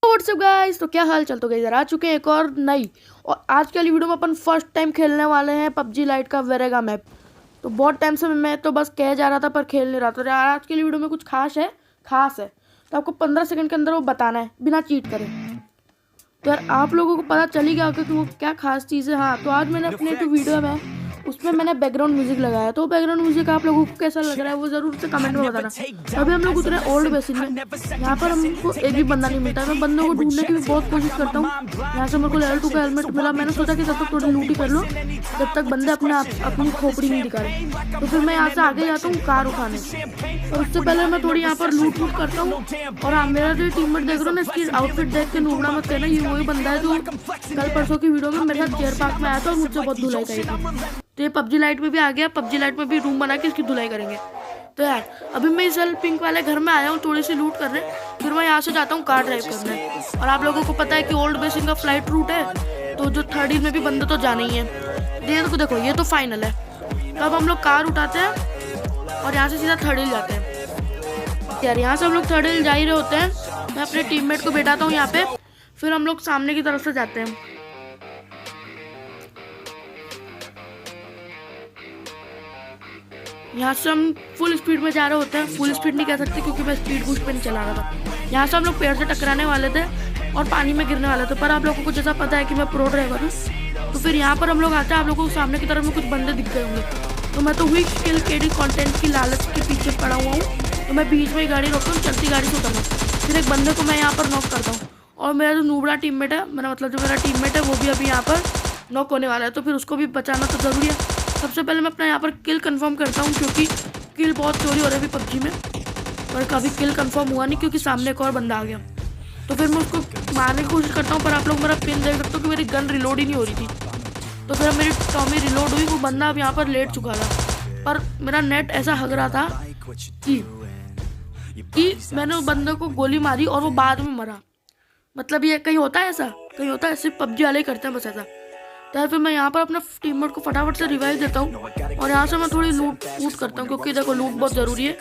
WhatsApp guys, तो क्या हाल चल। तो गाइस आ चुके हैं एक और नई और आज के वाली वीडियो में अपन फर्स्ट टाइम खेलने वाले हैं पबजी लाइट का वेरेगा मैप। तो बहुत टाइम से मैं तो बस कह जा रहा था पर खेल नहीं रहा था। यार आज के लिए वीडियो में कुछ खास है तो आपको 15 सेकंड के अंदर वो बताना है बिना चीट करे। तो यार आप लोगों को पता चली गया कि वो क्या खास चीज़ है। हाँ, तो आज मैंने अपने जो वीडियो में उसमें मैंने बैकग्राउंड म्यूजिक लगाया। तो बैकग्राउंड म्यूजिक आप लोगों को कैसा लग रहा है वो जरूर से कमेंट में बताना। अभी हम लोग उतरे ओल्ड बेसिन में, यहाँ पर हमको एक भी बंदा नहीं मिलता है। मैं बंदों को ढूंढने की भी बहुत कोशिश करता हूँ। यहाँ से मेरे को लेवल 2 का हेलमेट मिला। मैंने सोचा कि तब तक थोड़ी लूटी कर लो जब तक बंदे अपनी खोपड़ी नहीं दिखा रहे। तो फिर मैं यहाँ से आगे जाता हूँ कार उठाने, और उससे पहले मैं थोड़ी यहाँ पर लूट करता हूँ। और हाँ, मेरा जो टीममेट देख रहे हो ना, इसकी आउटफिट देख के नूबड़ा मत कहना, ये वही बंदा है जो कल परसों की वीडियो में मेरे साथ चेयर पार्क में आया था और मुझसे बहुत धुलाई करी थी। तो ये पबजी लाइट में भी आ गया। पबजी लाइट में भी रूम बना के इसकी धुलाई करेंगे। तो यार अभी मैं इस पिंक वाले घर में आया हूँ थोड़ी सी लूट करने, फिर मैं यहाँ से जाता हूँ कार ड्राइव करने। और आप लोगों को पता है कि ओल्ड बेसिन का फ्लाइट रूट है, तो जो थर्ड में भी बंदे तो जाने ही है। देखो ये तो फाइनल है। तो अब हम लोग कार उठाते हैं और यहाँ से सीधा थर्ड हिल जाते हैं। यार यहाँ से हम लोग थर्ड हिल जा ही रहे होते हैं। मैं अपने टीममेट को बैठाता हूँ यहाँ पे, फिर हम लोग सामने की तरफ से जाते हैं। यहाँ से हम फुल स्पीड में जा रहे होते हैं। फुल स्पीड नहीं कह सकते क्योंकि मैं स्पीड बूस्ट पे नहीं चला रहा था। यहाँ से हम लोग पेड़ से टकराने वाले थे और पानी में गिरने वाले थे, पर आप लोगों को जैसा पता है कि मैं प्रो ड्राइवर हूँ। तो फिर यहाँ पर हम लोग आते हैं। आप लोगों को सामने की तरफ में कुछ बंदे दिख गए होंगे। तो मैं तो हुई किल केडी कंटेंट की लालच के पीछे पड़ा हुआ हूँ। तो मैं बीच में ही गाड़ी रोकता हूँ, चलती गाड़ी से उतरना। फिर एक बंदे को मैं यहाँ पर नॉक करता हूँ और मेरा जो नूबड़ा टीममेट है, मेरा मतलब जो मेरा टीममेट है वो भी अभी यहाँ पर नॉक होने वाला है। तो फिर उसको भी बचाना तो ज़रूरी है। सबसे पहले मैं अपना यहाँ पर किल कंफर्म करता हूँ क्योंकि किल बहुत चोरी हो रहा है अभी पबजी में, पर कभी किल कंफर्म हुआ नहीं क्योंकि सामने एक और बंदा आ गया। तो फिर मैं उसको मारने की कोशिश करता हूँ, पर आप लोग मेरा पिन देख सकते हो कि मेरी गन रिलोड ही नहीं हो रही थी। तो फिर मेरी टॉमी रिलोड हुई, वो बंदा अब यहाँ पर लेट चुका था। पर मेरा नेट ऐसा हग रहा था कि मैंने उस बंदे को गोली मारी और वो बाद में मरा। मतलब ये कहीं होता है ऐसा, कहीं होता है, सिर्फ पबजी वाले ही करते हैं बस ऐसा। तो फिर मैं यहाँ पर अपने टीममेट को फटाफट से रिवाइव देता हूँ और यहाँ से मैं थोड़ी लूट करता हूँ क्योंकि देखो लूट बहुत ज़रूरी है।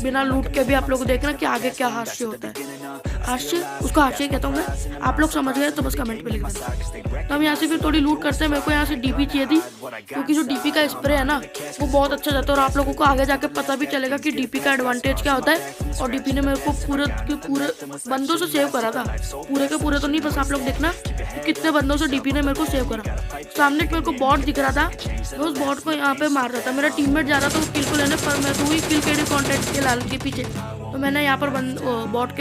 बिना लूट के भी आप लोग देखना कि आगे क्या हादसे होता है। हादसे, उसको हादसे कहता हूँ मैं, आप लोग समझ गए तो बस कमेंट पे लिख देना। तो हम यहाँ से फिर थोड़ी लूट करते हैं। मेरे को यहाँ से डीपी चाहिए थी क्योंकि जो डीपी का स्प्रे है ना वो बहुत अच्छा जाता है और आप लोगों को आगे जाके पता भी चलेगा कि डीपी का एडवांटेज क्या होता है। और डीपी ने मेरे को पूरे बंदों से सेव करा था। पूरे के पूरे तो नहीं, बस आप लोग देखना कितने बंदों से डीपी ने मेरे को सेव करा। सामने मेरे को बॉट दिख रहा था, मैं उस बॉट को यहाँ पे मार रहा था। मेरा टीममेट जा रहा था उस किल को लेने, पर मैं तो हुई किल केडी कंटेंट के लाल के पीछे। तो मैंने यहाँ पर बॉट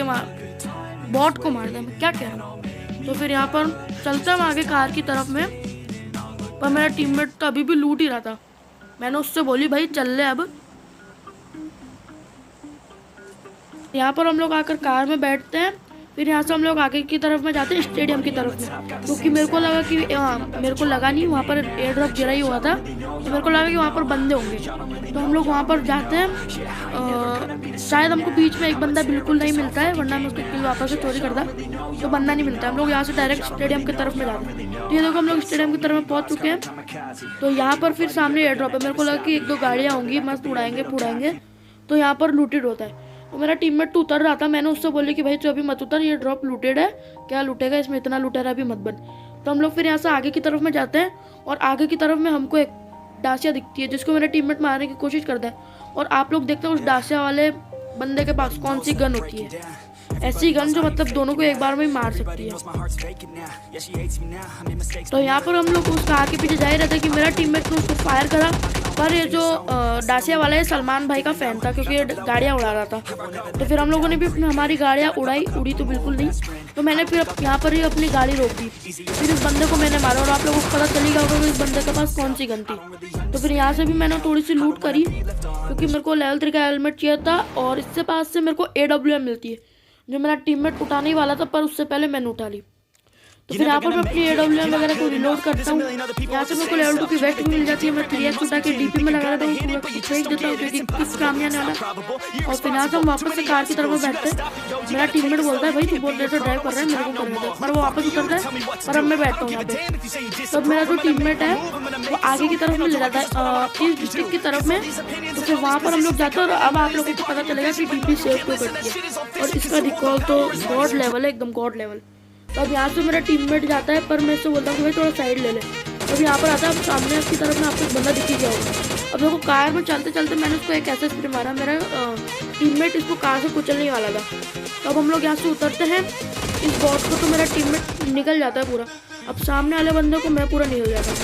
को मार दिया। मैं क्या कह रहा हूँ। तो फिर यहाँ पर चलता हूँ आगे कार की तरफ में, पर मेरा टीममेट तो अभी भी लूट ही रहा था। मैंने उससे बोली भाई चल ले अब। यहाँ पर हम लोग आकर कार में बैठते हैं। फिर यहाँ से हम लोग आगे की तरफ में जाते हैं स्टेडियम की तरफ में, क्योंकि मेरे को लगा कि मेरे को लगा नहीं वहाँ पर एयर ड्रॉप गिरा ही हुआ था, तो मेरे को लगा कि वहाँ पर बंदे होंगे। तो हम लोग वहाँ पर जाते हैं। शायद हमको बीच में एक बंदा बिल्कुल नहीं मिलता है, वरना मैं उसकी किल वापस से चोरी करता, तो बंदा नहीं मिलता। हम लोग यहाँ से डायरेक्ट स्टेडियम की तरफ में जाते हैं। तो ये देखो हम लोग स्टेडियम की तरफ में पहुँच चुके हैं। तो यहाँ पर फिर सामने एयर ड्रॉप है। मेरे को लगा कि 1-2 गाड़ियाँ होंगी, मस्त उड़ाएंगे। तो यहाँ पर लूटेड होता है। तो मेरा टीममेट तो उतर रहा था। मैंने उससे बोली कि भाई तू अभी मत उतर, ये ड्रॉप लूटेड है, क्या लूटेगा इसमें, इतना लूटेरा अभी मत बन। तो हम लोग फिर यहाँ से आगे की तरफ में जाते हैं और आगे की तरफ में हमको एक डासिया दिखती है जिसको मेरा टीममेट मारने की कोशिश करता है। और आप लोग देखते हैं उस डासिया वाले बंदे के पास कौन सी गन होती है, ऐसी गन जो मतलब दोनों को एक बार में ही मार सकती है। तो यहाँ पर हम लोग उस कार के पीछे जा ही रहे थे कि मेरा टीममेट ने उसको फायर करा, पर ये जो डासिया वाला है सलमान भाई का फैन था क्योंकि ये गाड़ियाँ उड़ा रहा था। तो फिर हम लोगों ने भी हमारी गाड़ियाँ उड़ी तो बिल्कुल नहीं। तो मैंने फिर यहाँ पर ही अपनी गाड़ी रोक दी। फिर इस बंदे को मैंने मारा और आप लोगों को पता चली गया होगा कि इस बंदे के पास कौन सी गन थी। तो फिर यहाँ से भी मैंने थोड़ी सी लूट करी क्योंकि मेरे को लेवल 3 का हेलमेट चाहिए था और इससे पास से मेरे को AWM मिलती है जो मेरा टीममेट उठाने ही वाला था, पर उससे पहले मैंने उठा ली। तो फिर यहाँ पर मैं अपनी AWM वगैरह को रिलोड करता हूँ। यहाँ से मेरे को लेवल 2 की वेस्ट भी मिल जाती है। मैं 3x उठा के डीपी में लगा देता हूँ, फेंक देता हूँ क्योंकि किस काम नहीं आने वाला। और फिर यहाँ से हम वापस से कार की तरफ में बैठते हैं। मेरा टीममेट बोलता है भाई तू बहुत देर से ड्राइव कर रहा है, मेरे को करने दे, पर वो वापस उतरता है और अब मैं बैठता हूँ यहाँ पे। तो मेरा जो टीममेट है वो आगे की तरफ में ले जाता है इस डिस्ट्रिक्ट की तरफ में। तो फिर वहाँ पर हम लोग जाते हैं और अब आप लोगों को पता चलेगा कि डीपी सेव क्यों करती है। और इसका रिकॉल तो गॉड लेवल है, एकदम गॉड लेवल। तो अब यहाँ से मेरा टीममेट जाता है, पर मैं इससे बोलता हूँ कि भाई थोड़ा साइड ले ले। तो अब यहाँ पर आता है, अब सामने की तरफ में आपको एक बंदा दिख ही गया होगा। अब देखो कार में चलते चलते मैंने उसको एक ऐसा स्प्रे मारा, मेरा टीममेट इसको कार से कुचलने वाला था। तो अब हम लोग यहाँ से उतरते हैं इस बॉट को, तो मेरा टीममेट निकल जाता है पूरा। अब सामने वाले बंदे को मैं पूरा निकल जाता हूँ।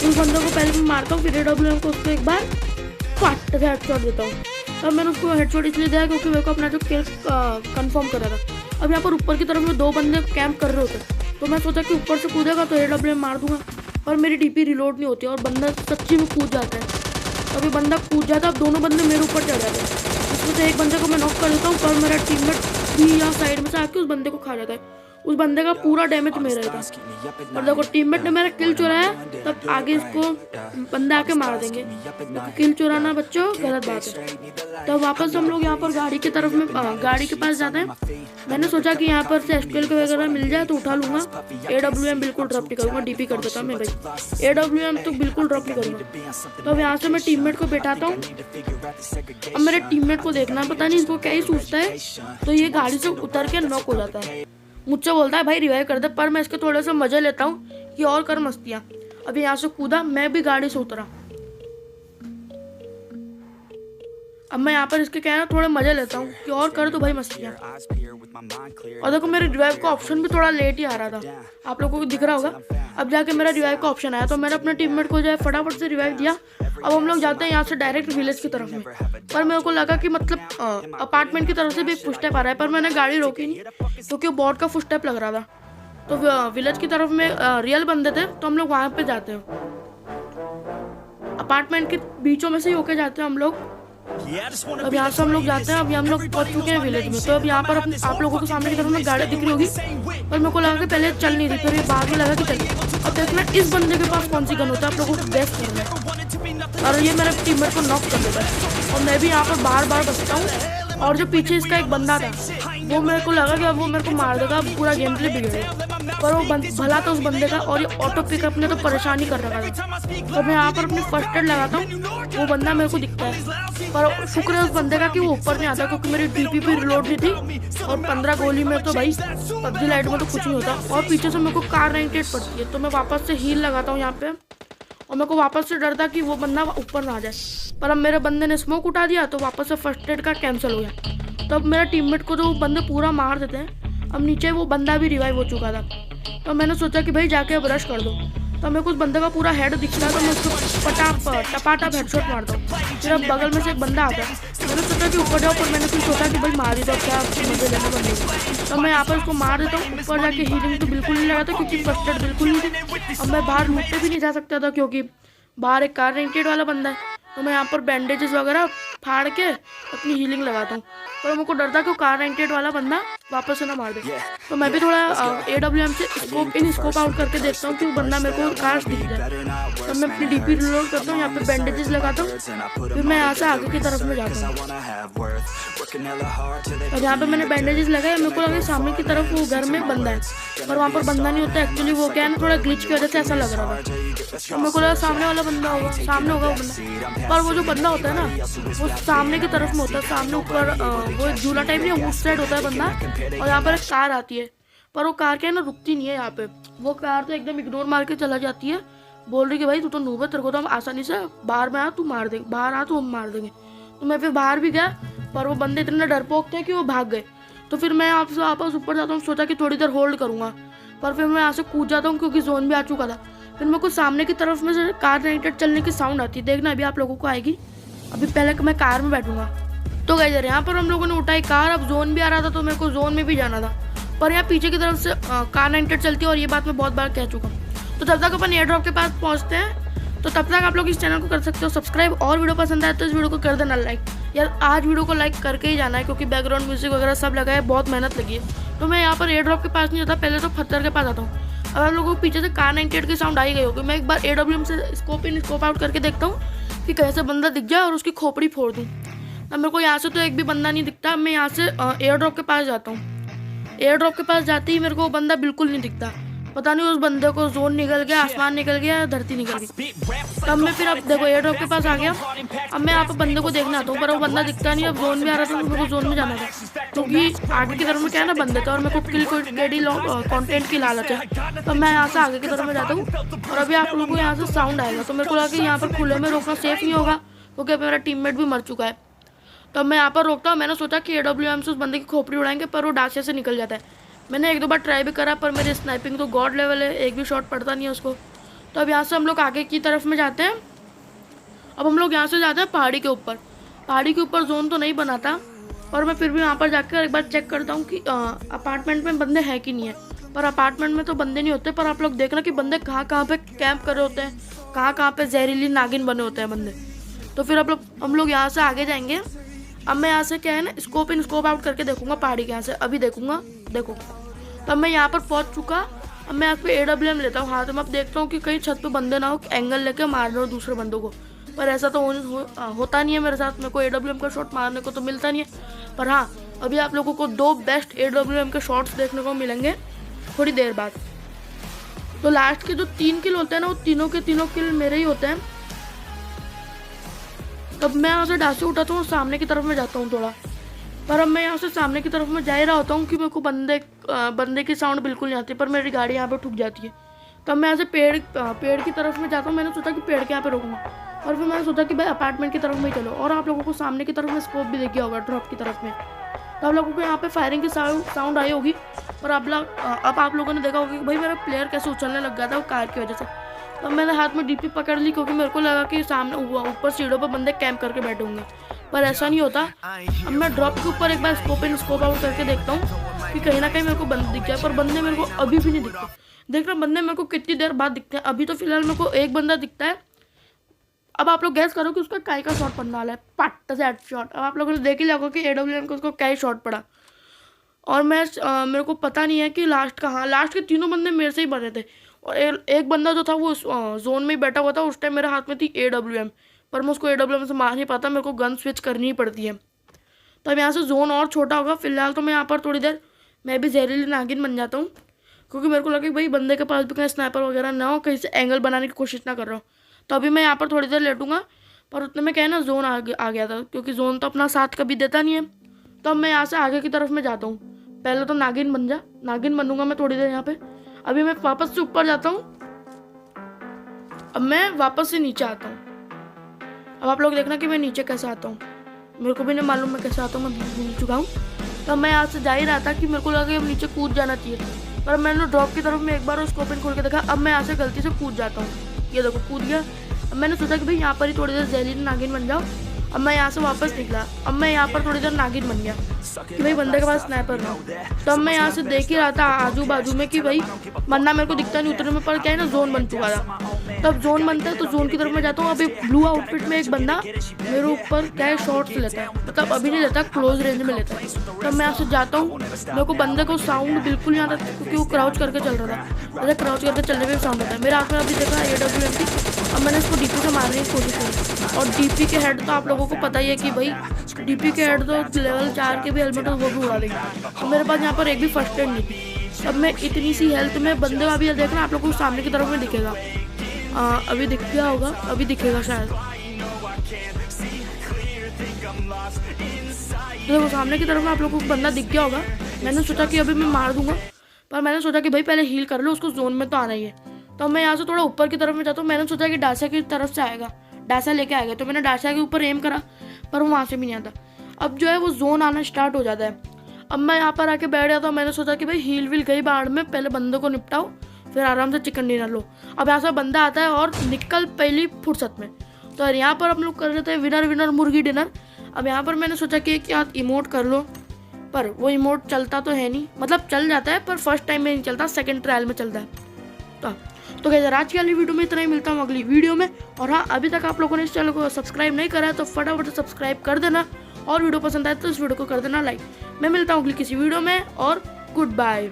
इस बंदे को पहले मैं मारता हूँ, फिर AWM को उसको एक बार फट से हेडशॉट देता हूँ। तब मैंने उसको हेडशॉट इसलिए दिया क्योंकि मेरे को अपना जो किल कंफर्म करा था। अब यहाँ पर ऊपर की तरफ में 2 बंदे कैंप कर रहे होते, तो मैं सोचा कि ऊपर से कूदेगा तो AWM मार दूंगा, और मेरी DP रिलोड नहीं होती और बंदा सच्ची में कूद जाता है। अभी बंदा कूद जाता है, अब दोनों बंदे मेरे ऊपर चढ़ जाते हैं। उसमें से एक बंदे को मैं नॉक कर देता हूँ, पर मेरा टीममेट भी यहाँ साइड में से आके उस बंदे को खा जाता है। उस बंदे का पूरा डैमेज मेरा था। और देखो टीममेट ने मेरा किल चुराया, तब आगे इसको बंदा आके मार देंगे। किल चुराना बच्चों गलत बात है। तो वापस हम लोग यहाँ पर गाड़ी की तरफ में गाड़ी के पास जाते हैं। मैंने सोचा कि यहाँ पर से STL के वगैरह मिल जाए तो उठा लूंगा। AWM बिल्कुल ड्रॉप नहीं करूँगा, DP कर देता हूँ मैं भाई। AWM तो बिल्कुल ड्रॉप नहीं करूँगा। तो अब यहाँ से मैं टीममेट को बैठाता हूँ। अब मेरे टीममेट को देखना, पता नहीं इसको क्या ही सोचता है, तो ये गाड़ी से उतर के नॉक हो जाता है। मुझसे बोलता है भाई रिवाइव कर दे, पर मैं इसके थोड़े से मजे लेता हूँ कि और कर मस्तियाँ। अभी यहाँ से कूदा, मैं भी गाड़ी से उतरा। अब मैं यहाँ पर इसके क्या है थोड़े मजे लेता हूँ कि और कर तो भाई मस्तियाँ। और देखो मेरे रिवाइव का ऑप्शन भी थोड़ा लेट ही आ रहा था, आप लोगों को दिख रहा होगा। अब जाके मेरा रिवाइव का ऑप्शन आया, तो मैंने अपने टीममेट को जो है फटाफट से रिवाइव दिया। अब हम लोग जाते हैं यहाँ से डायरेक्ट विलेज की तरफ में, पर मेरे को लगा कि मतलब अपार्टमेंट की तरफ से भी एक फुटस्टेप आ रहा है, पर मैंने गाड़ी रोकी नहीं क्योंकि बॉट का फुटस्टेप लग रहा था। तो विलेज की तरफ में रियल बंदे थे, तो हम लोग वहाँ पे जाते हैं। अपार्टमेंट के बीचों में से ही होके जाते हैं हम लोग। अब यहाँ से हम लोग जाते हैं। अभी हम लोग पहुंच चुके हैं विलेज में। तो अब यहाँ पर आप लोगों को सामने की तरफ में गाड़ी दिख रही होगी, पर मेरे को लगा कि पहले चल नहीं रही, फिर ये बाद में लगा कि चल। अब देखना इस बंदे के पास कौन सी गन होता है, आप लोगों को बेस्ट करना है। और ये मेरे टीममेट को नॉक कर देता है, और मैं भी यहाँ पर बार बार बचता हूँ। और जो पीछे इसका एक बंदा था, वो मेरे को लगा कि अब वो मेरे को मार देगा, पूरा गेम प्ले बिगड़ेगा, पर वो भला था उस बंदे का। और ये ऑटो पिकअप ने तो परेशानी कर रखा था। तो मैं यहाँ पर अपनी फर्स्ट एड लगाता हूँ, वो बंदा मेरे को दिखता है, पर शुक्र है उस बंदे का कि वो ऊपर नहीं आता, क्योंकि मेरी DP भी रिलोड नहीं थी। और 15 गोली में तो भाई PUBG लाइट में तो कुछ नहीं होता। और पीछे से मेरे को कार 98 पड़ती है, तो मैं वापस से हील लगाता हूँ यहाँ पे। और मेरे को वापस से डर था कि वो बंदा ऊपर ना आ जाए, पर अब मेरे बंदे ने स्मोक उठा दिया, तो वापस से फर्स्ट एड का कैंसिल हो गया। तो अब मेरा टीममेट को तो वो बंदे पूरा मार देते हैं। अब नीचे वो बंदा भी रिवाइव हो चुका था, तो मैंने सोचा कि भाई जाके अब रश कर दो। तो मेरे को उस बंदे का पूरा हेड दिख रहा था, मैं उसको टपाटप हेडशॉट मारता हूँ। फिर अब बगल में से एक बंदा आता है, मैंने सोचा कि ऊपर जाओ, पर मैंने फिर सोचा कि भाई मार ही दो, क्या मजे लेने बंदे को। तो मैं यहाँ पर उसको मार देता हूँ। ऊपर जाके हीलिंग तो बिल्कुल नहीं लगा था, क्योंकि फर्स्ट एड बिल्कुल नहीं थी। अब मैं बाहर लूटने भी नहीं जा सकता था, क्योंकि बाहर एक कार 98 वाला बंदा है। तो मैं यहाँ पर बैंडेजेस वगैरह फाड़ के अपनी हीलिंग लगाता हूँ, पर मेरे को डर था कि कार 98 वाला बंदा वापस से ना मार दे। तो मैं भी थोड़ा AWM से स्कोप आउट करके देखता हूँ कि वो बंदा मेरे को कार दिख जाए। तो मैं अपनी DP रिलोड करता हूँ, यहाँ पे बैंडेजेस लगाता हूँ, फिर मैं यहाँ से आगे की तरफ में जाता हूँ। और यहाँ पे मैंने बैंडेजेस लगाए, मेरे को लगा सामने की तरफ वो घर में बंदा है, पर वहाँ पर बंदा नहीं होता। एक्चुअली वो क्या है ना, थोड़ा ग्लिच की वजह से ऐसा लग रहा था। तो मेरे को लगा सामने वाला बंदा होगा, सामने होगा वो बंदा, पर वो जो बंदा होता है ना, वो सामने की तरफ में होता है। सामने ऊपर वो झूला टाइप नहीं है, उस साइड होता है बंदा। और यहाँ पर एक कार आती है, पर वो कार क्या है ना, रुकती नहीं है यहाँ पे। वो कार तो एकदम इग्नोर मार के चला जाती है, बोल रही कि भाई तू तो नूब है, तेरे को तो हम आसानी से बाहर में आ तू मार देंगे, बाहर आ तो हम मार देंगे। तो मैं फिर बाहर भी गया, पर वो बंदे इतने डरपोक थे कि वो भाग गए। तो फिर मैं आपसे वापस ऊपर जाता हूँ, सोचा कि थोड़ी देर होल्ड करूँगा, पर फिर मैं यहाँ से कूद जाता हूँ क्योंकि जोन भी आ चुका था। फिर मेरे को सामने की तरफ में से कार 98 चलने की साउंड आती है, देखना अभी आप लोगों को आएगी। अभी पहले मैं कार में बैठूंगा। तो गाइस यहाँ पर हम लोगों ने उठाई कार, अब जोन भी आ रहा था, तो मेरे को जोन में भी जाना था, पर यहाँ पीछे की तरफ से कार 98 चलती है, और ये बात मैं बहुत बार कह चुका हूँ। तो तब तक अपन एयर ड्रॉप के पास पहुँचते हैं। तो तब तक आप लोग इस चैनल को कर सकते हो सब्सक्राइब, और वीडियो पसंद आए तो इस वीडियो को कर देना लाइक। यार आज वीडियो को लाइक करके ही जाना है, क्योंकि बैकग्राउंड म्यूजिक वगैरह सब लगा है, बहुत मेहनत लगी है। तो मैं यहाँ पर एयर ड्रॉप के पास नहीं जाता, पहले तो पत्थर के पास आता हूँ। अब आप लोगों को पीछे से कार 98 की साउंड आई गई होगी। मैं एक बार AWM से स्कोप आउट करके देखता हूँ कि कैसे बंदा दिख जाए और उसकी खोपड़ी फोड़ दूँ। अब मेरे को यहाँ से तो एक भी बंदा नहीं दिखता। मैं यहाँ से एयर ड्रॉप के पास जाता हूँ। एयर ड्रॉप के पास जाते ही मेरे को वो बंदा बिल्कुल नहीं दिखता, पता नहीं उस बंदे को जोन निकल गया, आसमान निकल गया, धरती निकल गई। तब मैं फिर अब देखो एयर ड्रॉप के पास आ गया। अब मैं यहाँ पर बंदे को देखना आता हूँ, पर वो बंदा दिखता नहीं। अब जोन में आ रहा था तो मेरे को जोन में जाना था, क्योंकि आगे की तरफ में क्या है ना बंदे थे और मेरे को किल कंटेंट की लालच है। तो मैं यहाँ से आगे की तरफ में जाता हूँ और अभी आप लोगों को यहाँ से साउंड आएगा, तो मेरे को लगा कि यहाँ पर खुले में रोकना सेफ नहीं होगा, क्योंकि अब मेरा टीममेट भी मर चुका है। तो मैं यहाँ पर रोकता हूँ। मैंने सोचा कि AWM से उस बंदे की खोपड़ी उड़ाएंगे, पर वो डांसे से निकल जाता है। मैंने एक दो बार ट्राई भी करा, पर मेरी स्नाइपिंग तो गॉड लेवल है, एक भी शॉट पड़ता नहीं है उसको। तो अब यहाँ से हम लोग आगे की तरफ में जाते हैं। अब हम लोग यहाँ से जाते हैं पहाड़ी के ऊपर। पहाड़ी के ऊपर जोन तो नहीं बना था, और मैं फिर भी वहाँ पर जाकर एक बार चेक करता हूँ कि अपार्टमेंट में बंदे हैं कि नहीं है। पर अपार्टमेंट में तो बंदे नहीं होते, पर आप लोग देखना कि बंदे कहाँ कहाँ पे कैंप कर रहे होते हैं, कहाँ कहाँ पे जहरीली नागिन बने होते हैं बंदे। तो फिर हम लोग यहाँ से आगे जाएंगे। अब मैं यहाँ से क्या है ना स्कोप इन स्कोप आउट करके देखूंगा पहाड़ी के यहाँ से, अभी देखूंगा। देखो तब मैं यहाँ पर पहुँच चुका। अब मैं यहाँ पे AWM लेता हूँ हाथ में। अब देखता हूँ कि कहीं छत पे बंदे ना हो, एंगल लेके मार रहे हो दूसरे बंदों को, पर ऐसा तो होता नहीं है मेरे साथ। मेरे को AWM का शॉट मारने को तो मिलता नहीं है। पर हाँ, अभी आप लोगों को 2 बेस्ट AWM के शॉट्स देखने को मिलेंगे थोड़ी देर बाद। तो लास्ट के जो 3 किल होते हैं ना, वो तीनों के तीनों किल मेरे ही होते हैं। तब मैं यहाँ से डांसे उठाता हूँ, सामने की तरफ में जाता हूँ थोड़ा। पर अब मैं यहाँ से सामने की तरफ में जा ही रहा होता हूँ कि मेरे को बंदे की साउंड बिल्कुल नहीं आती, पर मेरी गाड़ी यहाँ पे ठुक जाती है। तब मैं यहाँ से पेड़ की तरफ में जाता हूँ। मैंने सोचा कि पेड़ के यहाँ पे रोकूंगा, और फिर मैंने सोचा कि भाई अपार्टमेंट की तरफ में ही चलो। और आप लोगों को सामने की तरफ में स्कोप भी दिख गया होगा ड्रॉप की तरफ में। तो आप लोगों को यहाँ पे फायरिंग की साउंड आई होगी, और अब आप लोगों ने देखा होगा कि भाई मेरा प्लेयर कैसे उछलने लग गया था वो कार की वजह से। तब मैंने हाथ में DP पकड़ ली, क्योंकि मेरे को लगा कि सामने ऊपर सीढ़ों पर बंदे कैंप करके बैठे होंगे, पर ऐसा नहीं होता। अब मैं ड्रॉप के ऊपर एक बार स्कोप इन स्कोप आउट करके देखता हूँ कि कहीं ना कहीं मेरे को बंदे दिख जाए, पर बंदे मेरे को अभी भी नहीं दिखते। देख रहे बंदे मेरे को कितनी देर बाद दिखते हैं। अभी तो फिलहाल मेरे को एक बंदा दिखता है। अब आप लोग गैस करो कि उसका काय का शॉट पड़ने वाला है, पट्टा से हेड शॉट। अब आप लोगों ने देख ही लिया कि AWM को उसको क्या ही शॉट पड़ा। और मेरे को पता नहीं है कि लास्ट के तीनों बंदे मेरे से ही बने थे, और एक बंदा जो था वो जोन में ही बैठा हुआ था। उस टाइम मेरे हाथ में थी AWM, पर मैं उसको AWM से मार नहीं पाता, मेरे को गन स्विच करनी ही पड़ती है। तो अब यहाँ से जोन और छोटा होगा। फिलहाल तो मैं यहाँ पर थोड़ी देर मैं भी जहरीली नागिन बन जाता हूँ, क्योंकि मेरे को लगा कि भाई बंदे के पास भी कहीं स्नाइपर वगैरह ना हो, कहीं से एंगल बनाने की कोशिश ना कर रहा हूँ। तो अभी मैं यहाँ पर थोड़ी देर लेटूंगा, पर उतने में क्या है ना जोन आ गया था, क्योंकि जोन तो अपना साथ कभी देता नहीं है। तो अब मैं यहाँ से आगे की तरफ में जाता हूँ। पहले तो नागिन बनूंगा मैं थोड़ी देर यहाँ पे। अभी मैं वापस से ऊपर जाता हूँ। अब मैं वापस से नीचे आता हूँ। अब आप लोग देखना कि मैं नीचे कैसे आता हूँ, मेरे को भी नहीं मालूम मैं कैसे आता हूँ, मैं भूल चुका हूँ। तो मैं यहाँ से जा ही रहा था कि मेरे को लगा कि अब नीचे कूद जाना चाहिए, पर मैंने ड्रॉप की तरफ में एक बार स्कोप इन खोल के देखा। अब मैं यहाँ से गलती से कूद जाता हूँ, ये देखो कूद गया। अब मैंने सोचा कि भाई यहाँ पर ही थोड़ी देर जहरीली नागिन बन जाओ। अब मैं यहाँ से वापस निकला। अब मैं यहाँ पर थोड़ी देर नागिन बन गया कि भाई बंदे के पास स्नाइपर हो। तो अब मैं यहाँ से देख ही रहा था आजू बाजू में कि भाई मरना मेरे को दिखता नहीं उतने में, पर क्या है ना जोन बन चुका था। तब जोन बनता है तो जोन की तरफ मैं जाता हूँ। अभी ब्लू आउटफिट में एक बंदा मेरे ऊपर क्या है शॉट्स लेता है, मतलब अभी नहीं लेता, क्लोज रेंज में लेता है। तब मैं यहाँ से जाता हूँ। मेरे को बंदे को साउंड बिल्कुल नहीं आता, क्योंकि वो क्राउच करके चल रहा था। अरे क्राउच करके चलने में साउंड आता है। मेरे हाथ में अभी देखा AWM थी। अब मैंने इसको DP से मारने की कोशिश की, और DP के हेड तो आप लोगों को पता ही है कि भाई DP के हेड तो लेवल 4 के भी हेलमेट वो भी उड़ा देंगे। तो मेरे पास यहाँ पर एक भी फर्स्ट एड नहीं थी। अब मैं इतनी सी हेल्थ में बंदे का भी देखना आप लोगों को सामने की तरफ में दिखेगा। अभी दिख गया होगा, अभी दिखेगा शायद। देखो सामने की तरफ में आप लोगों को बंदा दिख गया होगा। मैंने सोचा कि अभी मैं मार दूंगा, पर मैंने सोचा कि भाई पहले हील कर लो, उसको जोन में तो आना ही है। तो मैं यहाँ से थोड़ा ऊपर की तरफ में जाता हूँ। मैंने सोचा कि डासा की तरफ से आएगा, डासा लेके आएगा, तो मैंने डासा के ऊपर एम करा, पर वो वहाँ से भी नहीं आता। अब जो है वो जोन आना स्टार्ट हो जाता है। अब मैं यहाँ पर आके बैठ जाता हूँ। मैंने सोचा कि भाई हील विल गई बाढ़ में, पहले बंदों को निपटाओ, फिर आराम से चिकन डिनर लो। अब यहाँ से बंदा आता है और निकल पहली फुर्सत में। तो यहाँ पर हम लोग कर रहे थे विनर मुर्गी डिनर। अब यहाँ पर मैंने सोचा कि एक याद इमोट कर लो, पर वो इमोट चलता तो है नहीं, मतलब चल जाता है पर फर्स्ट टाइम में नहीं चलता, सेकंड ट्रायल में चलता है। तो गाइस आज की वाली वीडियो में इतना ही, मिलता हूँ अगली वीडियो में। और हाँ, अभी तक आप लोगों ने इस चैनल को सब्सक्राइब नहीं करा है तो फटाफट सब्सक्राइब कर देना, और वीडियो पसंद आए तो इस वीडियो को कर देना लाइक। मैं मिलता हूँ अगली किसी वीडियो में, और गुड बाय।